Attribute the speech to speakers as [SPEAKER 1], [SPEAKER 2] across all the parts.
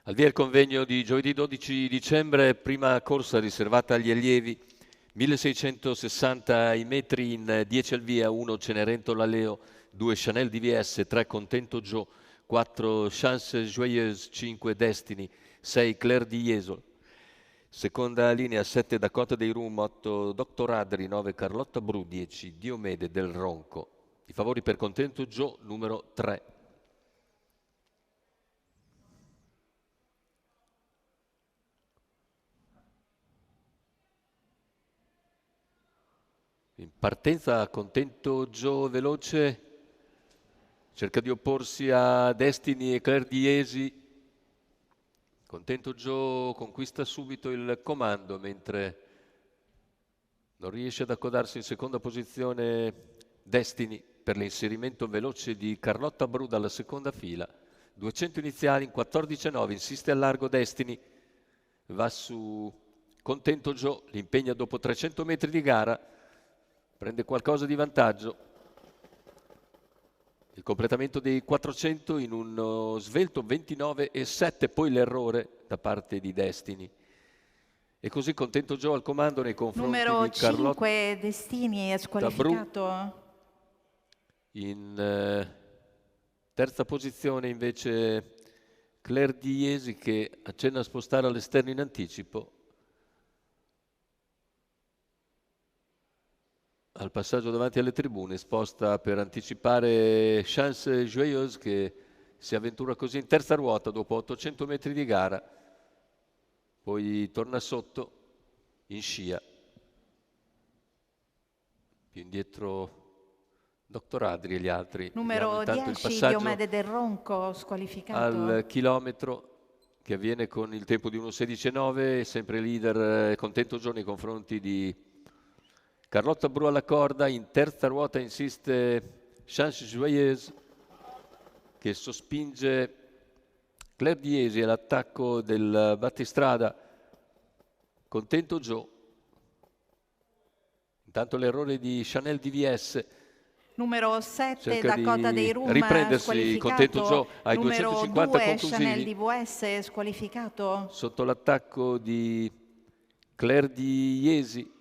[SPEAKER 1] Al via il convegno di giovedì 12 dicembre, prima corsa riservata agli allievi, 1660 i metri in 10 al via, 1 Cenerentola Leo, 2 Chanel DVS, 3 Contento Joe, 4 Chance Joyeuse, 5 Destiny, 6 Claire di Jesolo. Seconda linea, 7 Dakota dei Rum, 8 Dr. Adri, 9 Carlotta Bru, 10 Diomede del Ronco. I favori per Contento Joe, numero 3. In partenza Contento Joe veloce, cerca di opporsi a Destiny e Claire Diesi. Contento Joe conquista subito il comando, mentre non riesce ad accodarsi in seconda posizione Destiny per l'inserimento veloce di Carlotta Bru dalla seconda fila. 200 iniziali in 14,9, insiste al largo Destiny, va su Contento Joe, l'impegna dopo 300 metri di gara, prende qualcosa di vantaggio. Il completamento dei 400 in uno svelto 29,7, poi l'errore da parte di Destiny. E così Contento Joe al comando nei confronti
[SPEAKER 2] Numero
[SPEAKER 1] di Carlotta
[SPEAKER 2] 5 Destini è squalificato.
[SPEAKER 1] Bru. In terza posizione invece Claire Diesi, che accenna a spostare all'esterno in anticipo. Al passaggio davanti alle tribune sposta per anticipare Chance Joyeuse, che si avventura così in terza ruota dopo 800 metri di gara, poi torna sotto in scia. Più indietro Dr. Adri e gli altri.
[SPEAKER 2] Numero 10 Diomede del Ronco squalificato.
[SPEAKER 1] Al chilometro, che avviene con il tempo di 1:16,9, sempre leader Contento Joe nei confronti di Carlotta Bru alla corda. In terza ruota insiste Chance Joyeuse, che sospinge Claire Diesi all'attacco del battistrada Contento Joe. Intanto l'errore di Chanel DVS.
[SPEAKER 2] Numero 7
[SPEAKER 1] Cerca
[SPEAKER 2] Dakota
[SPEAKER 1] di
[SPEAKER 2] dei Rum
[SPEAKER 1] riprendersi Contento Joe ai
[SPEAKER 2] numero
[SPEAKER 1] 250
[SPEAKER 2] 2
[SPEAKER 1] conclusivi.
[SPEAKER 2] Chanel DVS squalificato.
[SPEAKER 1] Sotto l'attacco di Claire di Jesi.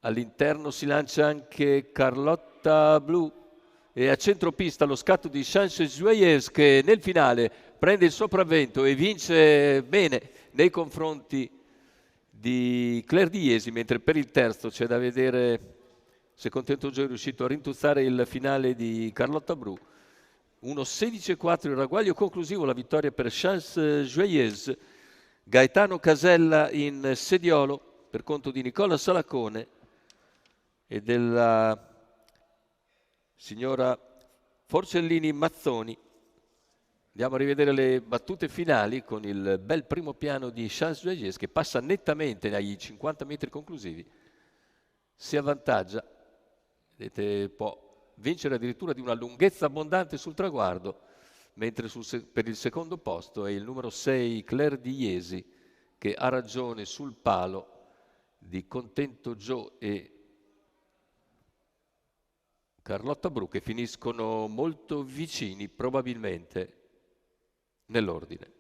[SPEAKER 1] All'interno si lancia anche Carlotta Bru e a centropista lo scatto di Chance Joyeuse, che nel finale prende il sopravvento e vince bene nei confronti di Claire di Jesi, mentre per il terzo c'è da vedere se Contento Joe è riuscito a rintuzzare il finale di Carlotta Bru. 1:16,4 il ragguaglio conclusivo, la vittoria per Chance Joyeuse. Gaetano Casella in sediolo per conto di Nicola Salacone e della signora Forcellini Mazzoni. Andiamo a rivedere le battute finali con il bel primo piano di Chance Joyeuse, che passa nettamente ai 50 metri conclusivi. Si avvantaggia, vedete, può vincere addirittura di una lunghezza abbondante sul traguardo, mentre per il secondo posto è il numero 6 Claire di Jesi, che ha ragione sul palo di Contento Joe e Carlotta Bru, che finiscono molto vicini probabilmente nell'ordine.